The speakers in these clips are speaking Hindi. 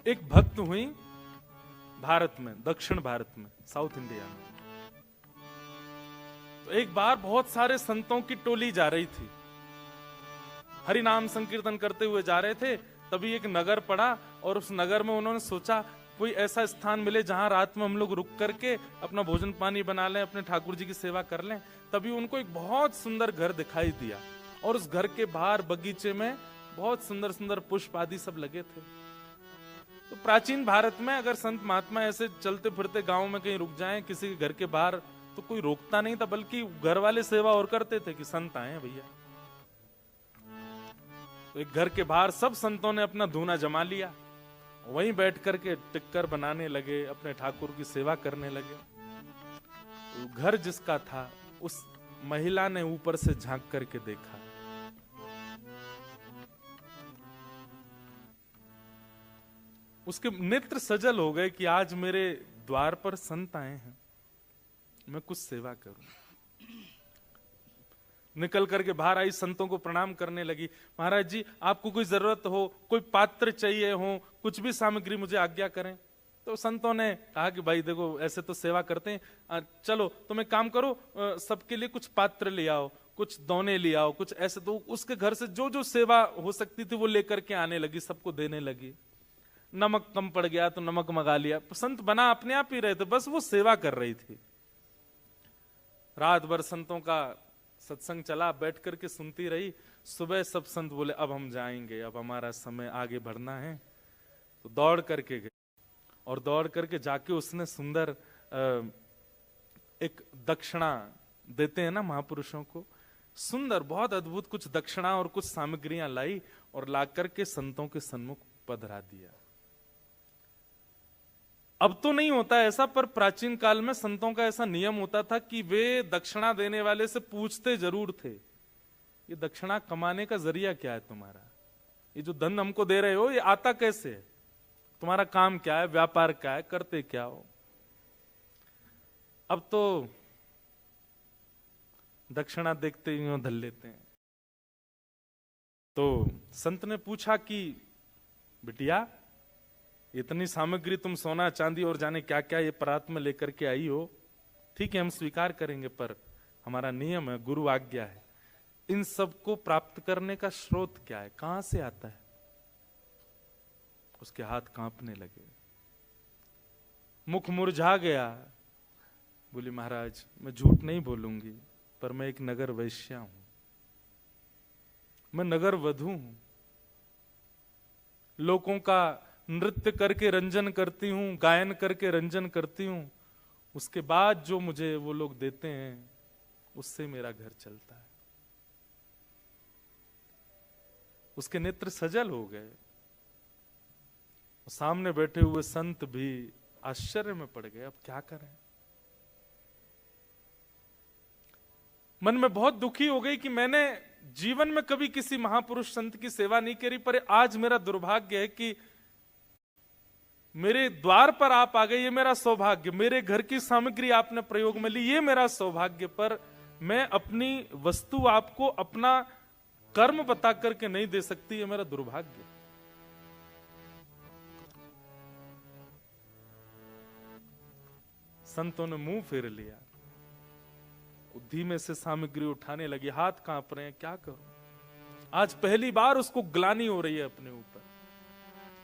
एक भक्त हुई भारत में, दक्षिण भारत में, साउथ इंडिया में। तो एक बार बहुत सारे संतों की टोली जा रही थी, हरि नाम संकीर्तन करते हुए जा रहे थे। तभी एक नगर पड़ा और उस नगर में उन्होंने सोचा कोई ऐसा स्थान मिले जहां रात में हम लोग रुक करके अपना भोजन पानी बना लें, अपने ठाकुर जी की सेवा कर लें। तभी उनको एक बहुत सुंदर घर दिखाई दिया और उस घर के बाहर बगीचे में बहुत सुंदर सुंदर पुष्प आदि सब लगे थे। तो प्राचीन भारत में अगर संत महात्मा ऐसे चलते फिरते गांव में कहीं रुक जाएं किसी के घर के बाहर, तो कोई रोकता नहीं था, बल्कि घर वाले सेवा और करते थे कि संत आए हैं भैया। तो एक घर के बाहर सब संतों ने अपना धूना जमा लिया, वहीं बैठ करके टिक्कर बनाने लगे, अपने ठाकुर की सेवा करने लगे। तो घर जिसका था उस महिला ने ऊपर से झांक करके देखा, उसके नेत्र सजल हो गए कि आज मेरे द्वार पर संत आए हैं, मैं कुछ सेवा करूं। निकल करके बाहर आई, संतों को प्रणाम करने लगी। महाराज जी आपको कोई जरूरत हो, कोई पात्र चाहिए हो, कुछ भी सामग्री मुझे आज्ञा करें। तो संतों ने कहा कि भाई देखो ऐसे तो सेवा करते हैं, चलो तुम एक काम करो, सबके लिए कुछ पात्र ले आओ, कुछ दोने ले आओ, कुछ ऐसे। तो उसके घर से जो जो सेवा हो सकती थी वो लेकर के आने लगी, सबको देने लगी। नमक कम पड़ गया तो नमक मंगा लिया। संत बना अपने आप ही रहे थे, बस वो सेवा कर रही थी। रात भर संतों का सत्संग चला, बैठ करके सुनती रही। सुबह सब संत बोले अब हम जाएंगे, अब हमारा समय आगे बढ़ना है। तो दौड़ करके गए और दौड़ करके जाके उसने सुंदर एक दक्षिणा देते हैं ना महापुरुषों को, सुंदर बहुत अद्भुत कुछ दक्षिणा और कुछ सामग्रियां लाई और ला करके संतों के सन्मुख पधरा दिया। अब तो नहीं होता ऐसा, पर प्राचीन काल में संतों का ऐसा नियम होता था कि वे दक्षिणा देने वाले से पूछते जरूर थे, ये दक्षिणा कमाने का जरिया क्या है तुम्हारा, ये जो धन हमको दे रहे हो ये आता कैसे है, तुम्हारा काम क्या है, व्यापार क्या है, करते क्या हो। अब तो दक्षिणा देखते ही धल लेते हैं। तो संत ने पूछा कि बिटिया इतनी सामग्री तुम सोना चांदी और जाने क्या क्या ये परात में लेकर के आई हो, ठीक है हम स्वीकार करेंगे, पर हमारा नियम है, गुरु आज्ञा है, इन सब को प्राप्त करने का स्रोत क्या है, कहां से आता है। उसके हाथ कांपने लगे, मुख मुरझा गया। बोली महाराज मैं झूठ नहीं बोलूंगी, पर मैं एक नगर वैश्या हूं, मैं नगर वधू हूं, लोगों का नृत्य करके रंजन करती हूं, गायन करके रंजन करती हूं, उसके बाद जो मुझे वो लोग देते हैं उससे मेरा घर चलता है। उसके नेत्र सजल हो गए। सामने बैठे हुए संत भी आश्चर्य में पड़ गए, अब क्या करें। मन में बहुत दुखी हो गई कि मैंने जीवन में कभी किसी महापुरुष संत की सेवा नहीं करी, पर आज मेरा दुर्भाग्य है कि मेरे द्वार पर आप आ गए, ये मेरा सौभाग्य, मेरे घर की सामग्री आपने प्रयोग में ली, ये मेरा सौभाग्य, पर मैं अपनी वस्तु आपको अपना कर्म बता करके नहीं दे सकती, ये मेरा दुर्भाग्य। संतों ने मुंह फेर लिया, धीमे से सामग्री उठाने लगी, हाथ कांप रहे हैं, क्या करूं। आज पहली बार उसको ग्लानि हो रही है अपने ऊपर।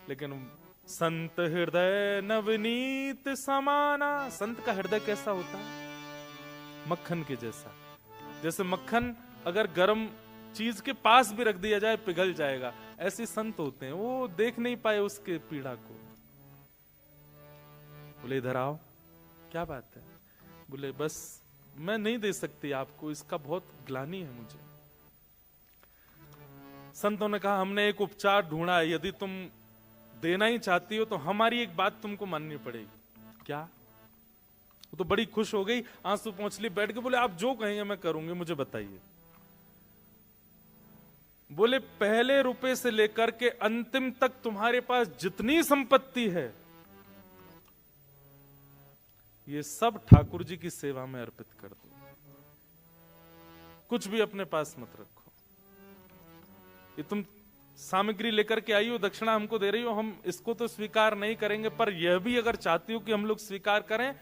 लेकिन संत हृदय नवनीत समाना, संत का हृदय कैसा होता है, मक्खन के जैसा। जैसे मक्खन अगर गर्म चीज के पास भी रख दिया जाए पिघल जाएगा, ऐसे संत होते हैं, वो देख नहीं पाए उसके पीड़ा को। बोले इधर आओ, क्या बात है। बोले बस मैं नहीं दे सकती आपको, इसका बहुत ग्लानि है मुझे। संतों ने कहा हमने एक उपचार ढूंढा है, यदि तुम देना ही चाहती हो तो हमारी एक बात तुमको माननी पड़ेगी। क्या। वो तो बड़ी खुश हो गई, आंसू पोंछ ली, बैठ के बोले आप जो कहेंगे मैं करूंगी, मुझे बताइए। बोले पहले रुपए से लेकर के अंतिम तक तुम्हारे पास जितनी संपत्ति है ये सब ठाकुर जी की सेवा में अर्पित कर दो, कुछ भी अपने पास मत रखो। ये तुम सामग्री लेकर के आई हो, दक्षिणा हमको दे रही हो, हम इसको तो स्वीकार नहीं करेंगे, पर यह भी अगर चाहती हो कि हम लोग स्वीकार करें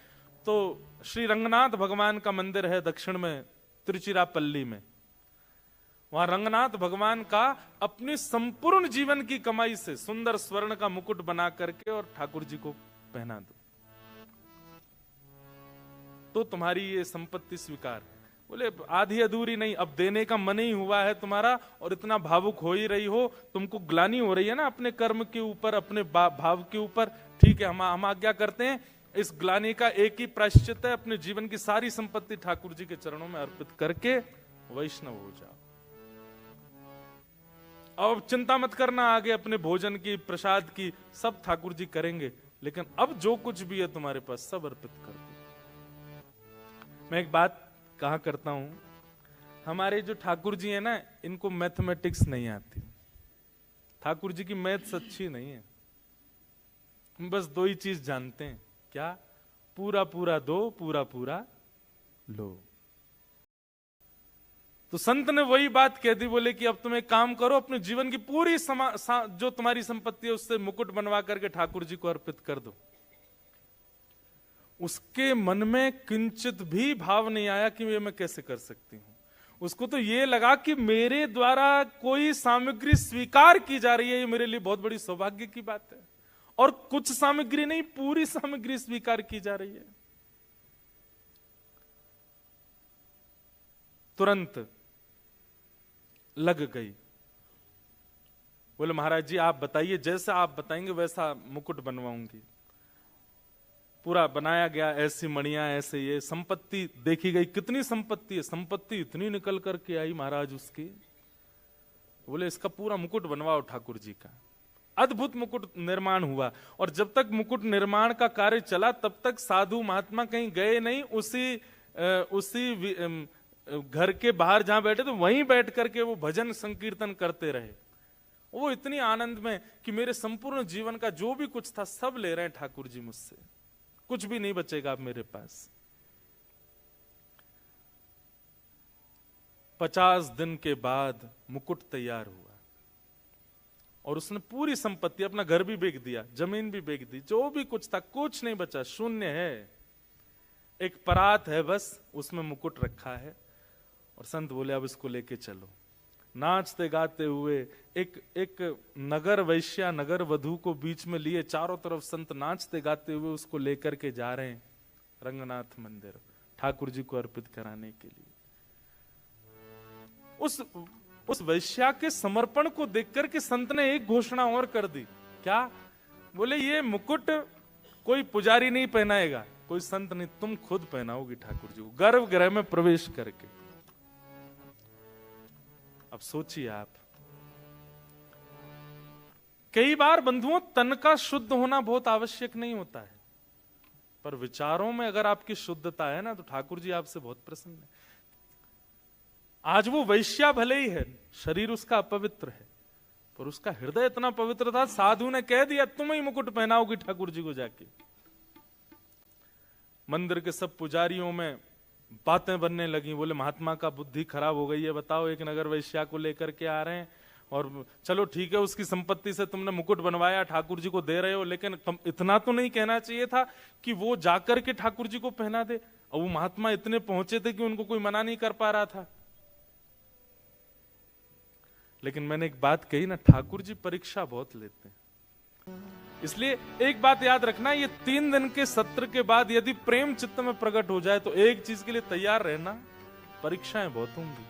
तो श्री रंगनाथ भगवान का मंदिर है दक्षिण में तिरुचिरापल्ली में। वहां रंगनाथ भगवान का अपनी संपूर्ण जीवन की कमाई से सुंदर स्वर्ण का मुकुट बना करके और ठाकुर जी को पहना दो, तो तुम्हारी ये संपत्ति स्वीकार। बोले आधी अधूरी नहीं, अब देने का मन ही हुआ है तुम्हारा और इतना भावुक हो ही रही हो, तुमको ग्लानि हो रही है ना अपने कर्म के ऊपर, अपने भाव के ऊपर। ठीक है, हम आज्ञा करते हैं, इस ग्लानि का एक ही प्रायश्चित है, अपने जीवन की सारी संपत्ति ठाकुर जी के चरणों में अर्पित करके वैष्णव हो जाओ। अब चिंता मत करना आगे अपने भोजन की, प्रसाद की, सब ठाकुर जी करेंगे, लेकिन अब जो कुछ भी है तुम्हारे पास सब अर्पित कर दो। मैं एक बात कहा करता हूं, हमारे जो ठाकुर जी है ना, इनको मैथमेटिक्स नहीं आती। ठाकुर जी की मैथ्स अच्छी नहीं है, हम बस दो ही चीज जानते हैं, क्या? पूरा पूरा दो, पूरा पूरा लो। तो संत ने वही बात कह दी, बोले कि अब तुम एक काम करो, अपने जीवन की पूरी जो तुम्हारी संपत्ति है उससे मुकुट बनवा करके ठाकुर जी को अर्पित कर दो। उसके मन में किंचित भी भाव नहीं आया कि ये मैं कैसे कर सकती हूं। उसको तो ये लगा कि मेरे द्वारा कोई सामग्री स्वीकार की जा रही है, ये मेरे लिए बहुत बड़ी सौभाग्य की बात है। और कुछ सामग्री नहीं, पूरी सामग्री स्वीकार की जा रही है। तुरंत लग गई, बोले महाराज जी आप बताइए, जैसा आप बताएंगे वैसा मुकुट बनवाऊंगी। पूरा बनाया गया, ऐसी मणियां, ऐसे ये संपत्ति देखी गई, कितनी संपत्ति है, संपत्ति इतनी निकल करके आई महाराज उसकी। बोले इसका पूरा मुकुट बनवाओ ठाकुर जी का। अद्भुत मुकुट निर्माण हुआ, और जब तक मुकुट निर्माण का कार्य चला तब तक साधु महात्मा कहीं गए नहीं, उसी घर के बाहर जहां बैठे तो वहीं बैठ करके वो भजन संकीर्तन करते रहे। वो इतनी आनंद में कि मेरे संपूर्ण जीवन का जो भी कुछ था सब ले रहे हैं ठाकुर जी मुझसे, कुछ भी नहीं बचेगा अब मेरे पास। 50 दिन के बाद मुकुट तैयार हुआ और उसने पूरी संपत्ति, अपना घर भी बेच दिया, जमीन भी बेच दी, जो भी कुछ था कुछ नहीं बचा, शून्य है। एक परात है बस, उसमें मुकुट रखा है। और संत बोले अब इसको लेके चलो। नाचते गाते हुए एक नगर वैश्या, नगर वधू को बीच में लिए, चारों तरफ संत नाचते गाते हुए उसको लेकर के जा रहे हैं रंगनाथ मंदिर, ठाकुर जी को अर्पित कराने के लिए। उस वैश्या के समर्पण को देखकर के संत ने एक घोषणा और कर दी। क्या? बोले ये मुकुट कोई पुजारी नहीं पहनाएगा, कोई संत नहीं, तुम खुद पहनाओगी ठाकुर जी को गर्भगृह में प्रवेश करके। अब सोचिए आप, कई बार बंधुओं तन का शुद्ध होना बहुत आवश्यक नहीं होता है, पर विचारों में अगर आपकी शुद्धता है ना तो ठाकुर जी आपसे बहुत प्रसन्न है। आज वो वैश्या भले ही है, शरीर उसका अपवित्र है, पर उसका हृदय इतना पवित्र था, साधु ने कह दिया तुम ही मुकुट पहनाओगी ठाकुर जी को जाके। मंदिर के सब पुजारियों में बातें बनने लगी, बोले महात्मा का बुद्धि खराब हो गई है, बताओ एक नगर वैश्या को लेकर के आ रहे हैं और चलो ठीक है उसकी संपत्ति से तुमने मुकुट बनवाया, ठाकुर जी को दे रहे हो, लेकिन तुम इतना तो नहीं कहना चाहिए था कि वो जाकर के ठाकुर जी को पहना दे। और वो महात्मा इतने पहुंचे थे कि उनको कोई मना नहीं कर पा रहा था। लेकिन मैंने एक बात कही ना, ठाकुर जी परीक्षा बहुत लेते हैं। इसलिए एक बात याद रखना, ये 3 दिन के सत्र के बाद यदि प्रेम चित्त में प्रकट हो जाए तो एक चीज के लिए तैयार रहना, परीक्षाएं बहुत होंगी।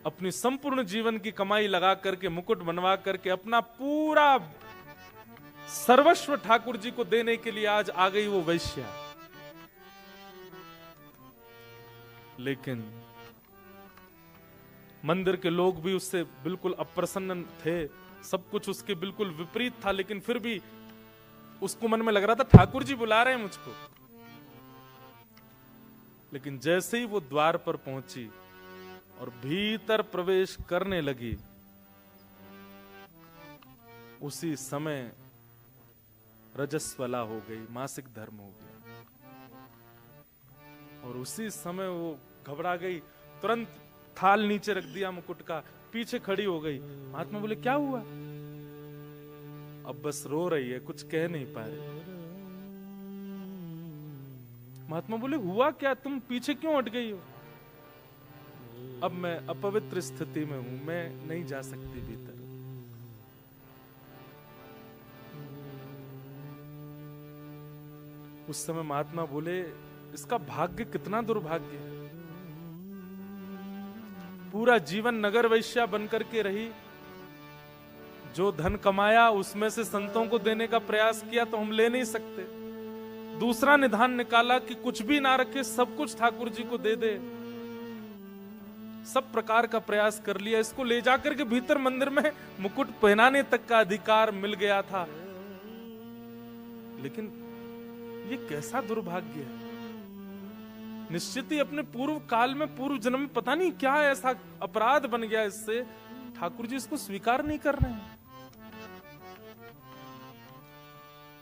अपनी संपूर्ण जीवन की कमाई लगा करके, मुकुट बनवा करके, अपना पूरा सर्वस्व ठाकुर जी को देने के लिए आज आ गई वो वैश्या। लेकिन मंदिर के लोग भी उससे बिल्कुल अप्रसन्न थे, सब कुछ उसके बिल्कुल विपरीत था, लेकिन फिर भी उसको मन में लग रहा था ठाकुर जी बुला रहे हैं मुझको। लेकिन जैसे ही वो द्वार पर पहुंची और भीतर प्रवेश करने लगी, उसी समय रजस्वला हो गई, मासिक धर्म हो गया। और उसी समय वो घबरा गई, तुरंत थाल नीचे रख दिया मुकुट का, पीछे खड़ी हो गई। महात्मा बोले क्या हुआ? अब बस रो रही है, कुछ कह नहीं पा रही। महात्मा बोले हुआ क्या, तुम पीछे क्यों हट गई हो? अब मैं अपवित्र स्थिति में हूं, मैं नहीं जा सकती भीतर। उस समय महात्मा बोले इसका भाग्य कितना दुर्भाग्य है। पूरा जीवन नगर वैश्या बनकर के रही, जो धन कमाया उसमें से संतों को देने का प्रयास किया तो हम ले नहीं सकते। दूसरा निधान निकाला कि कुछ भी ना रखे, सब कुछ ठाकुर जी को दे दे। सब प्रकार का प्रयास कर लिया, इसको ले जाकर के भीतर मंदिर में मुकुट पहनाने तक का अधिकार मिल गया था। लेकिन ये कैसा दुर्भाग्य है। निश्चित ही अपने पूर्व काल में, पूर्व जन्म में पता नहीं क्या ऐसा अपराध बन गया इससे, ठाकुर जी इसको स्वीकार नहीं कर रहे हैं।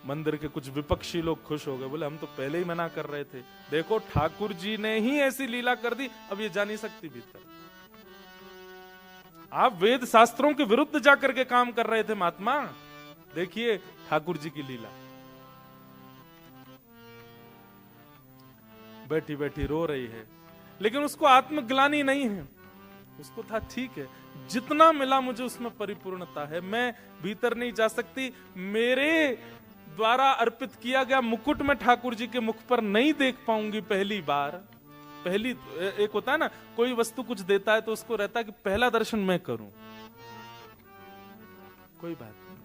मंदिर के कुछ विपक्षी लोग खुश हो गए, बोले हम तो पहले ही मना कर रहे थे, देखो ठाकुर जी ने ही ऐसी लीला कर दी, अब ये जा नहीं सकती भीतर। आप वेद शास्त्रों के विरुद्ध जाकर के काम कर रहे थे महात्मा, देखिए ठाकुर जी की लीला। बैठी बैठी रो रही है, लेकिन उसको आत्मग्लानि नहीं है। उसको था ठीक है, जितना मिला मुझे उसमें परिपूर्णता है, मैं भीतर नहीं जा सकती। मेरे द्वारा अर्पित किया गया मुकुट में ठाकुर जी के मुख पर नहीं देख पाऊंगी पहली बार। पहली एक होता है ना, कोई वस्तु कुछ देता है तो उसको रहता है कि पहला दर्शन मैं करूं। कोई बात नहीं।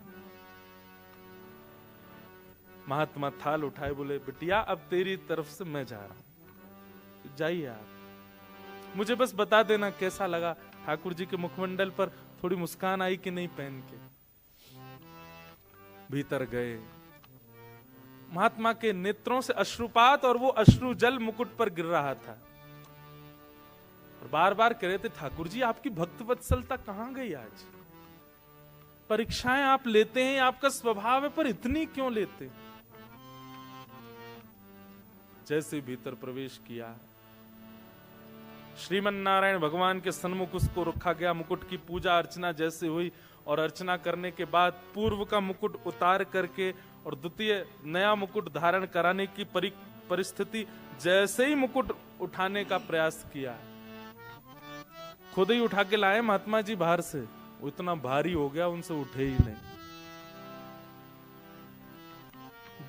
महात्मा थाल उठाए, बोले बिटिया अब तेरी तरफ से मैं जा रहा हूं, जाइए आप, मुझे बस बता देना कैसा लगा। ठाकुर जी के मुखमंडल पर थोड़ी मुस्कान आई कि नहीं पहन के। भीतर गए, महात्मा के नेत्रों से अश्रुपात और वो अश्रु जल मुकुट पर गिर रहा था। और बार बार कह रहे थे ठाकुर जी आपकी भक्त वत्सलता कहां गई आज? परीक्षाएं आप लेते हैं, आपका स्वभाव है, पर इतनी क्यों लेते? जैसे भीतर प्रवेश किया, श्रीमन नारायण भगवान के सन्मुख उसको रखा गया। मुकुट की पूजा अर्चना जैसे हुई, और अर्चना करने के बाद पूर्व का मुकुट उतार करके और द्वितीय नया मुकुट धारण कराने की परिस्थिति, जैसे ही मुकुट उठाने का प्रयास किया, खुद ही उठा के लाए महात्मा जी बाहर से। वो इतना भारी हो गया, उनसे उठे ही नहीं।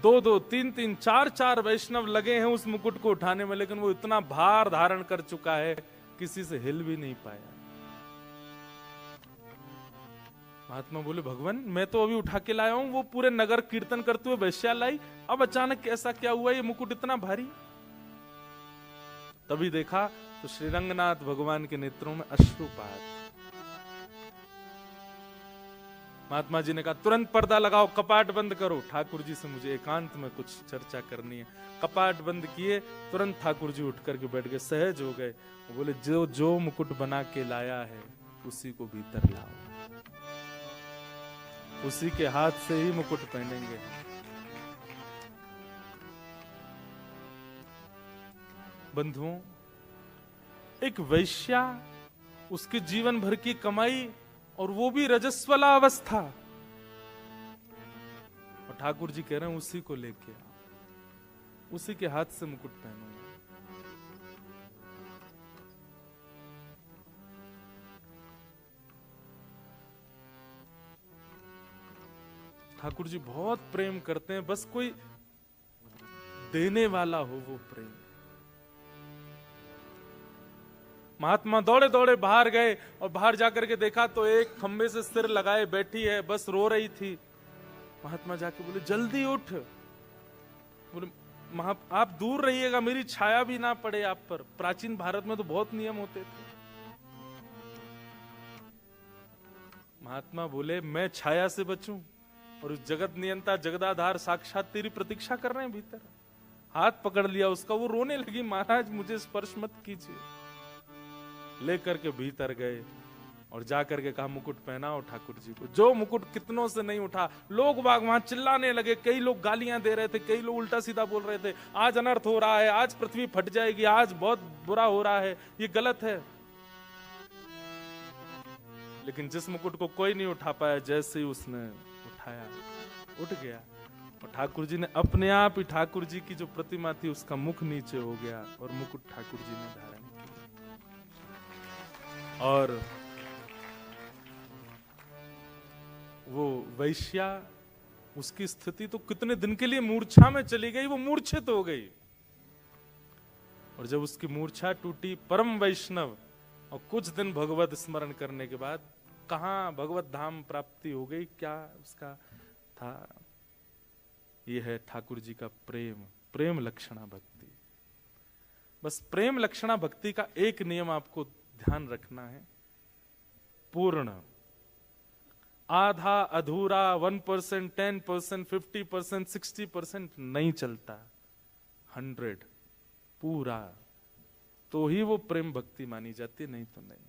2-2, 3-3, 4-4 वैष्णव लगे हैं उस मुकुट को उठाने में, लेकिन वो इतना भार धारण कर चुका है, किसी से हिल भी नहीं पाया। महात्मा बोले भगवान मैं तो अभी उठा के लाया हूं, वो पूरे नगर कीर्तन करते हुए वैश्या लाई, अब अचानक ऐसा क्या हुआ, ये मुकुट इतना भारी? तभी देखा तो श्रीरंगनाथ भगवान के नेत्रों में अश्रुपात। महात्मा जी ने कहा तुरंत पर्दा लगाओ, कपाट बंद करो, ठाकुर जी से मुझे एकांत में कुछ चर्चा करनी है। कपाट बंद किए, तुरंत ठाकुर जी उठ करके बैठ गए, सहज हो गए। बोले जो जो मुकुट बना के लाया है उसी को भीतर लाओ, उसी के हाथ से ही मुकुट पहनेंगे। बंधुओं, एक वैश्या, उसके जीवन भर की कमाई, और वो भी रजस्वला अवस्था, और ठाकुर जी कह रहे हैं उसी को लेके आओ, उसी के हाथ से मुकुट पहनो। ठाकुर जी बहुत प्रेम करते हैं, बस कोई देने वाला हो वो प्रेम। महात्मा दौड़े दौड़े बाहर गए, और बाहर जाकर के देखा तो एक खंबे से सिर लगाए बैठी है, बस रो रही थी। महात्मा जाके बोले जल्दी उठ, बोले आप दूर रहिएगा, मेरी छाया भी ना पड़े आप पर। प्राचीन भारत में तो बहुत नियम होते थे। महात्मा बोले मैं छाया से बचूं, और उस जगत नियंता जगदाधार साक्षात तेरी प्रतीक्षा कर रहे हैं भीतर। हाथ पकड़ लिया उसका, वो रोने लगी, महाराज मुझे स्पर्श मत कीजिए। लेकर के भीतर गए और जाकर के कहा मुकुट पहनाओ ठाकुर जी को। जो मुकुट कितनों से नहीं उठा, लोग बाग वहां चिल्लाने लगे, कई लोग गालियां दे रहे थे, कई लोग उल्टा सीधा बोल रहे थे, आज अनर्थ हो रहा है, आज पृथ्वी फट जाएगी, आज बहुत बुरा हो रहा है, ये गलत है। लेकिन जिस मुकुट को कोई नहीं उठा पाया, जैसे ही उसने उठाया उठ गया। और ठाकुर जी ने अपने आप ही, ठाकुर जी की जो प्रतिमा थी उसका मुख नीचे हो गया और मुकुट ठाकुर जी ने धारण किया। और वो वैश्या, उसकी स्थिति तो कितने दिन के लिए मूर्छा में चली गई, वो मूर्छित हो गई। और जब उसकी मूर्छा टूटी, परम वैष्णव, और कुछ दिन भगवत स्मरण करने के बाद कहां भगवत धाम प्राप्ति हो गई। क्या उसका था? ये है ठाकुर जी का प्रेम, प्रेम लक्षणा भक्ति। बस प्रेम लक्षणा भक्ति का एक नियम आपको ध्यान रखना है, पूर्ण। आधा, अधूरा, 1%, 10%, 50%, 60% नहीं चलता, 100 पूरा, तो ही वो प्रेम भक्ति मानी जाती है, नहीं तो नहीं।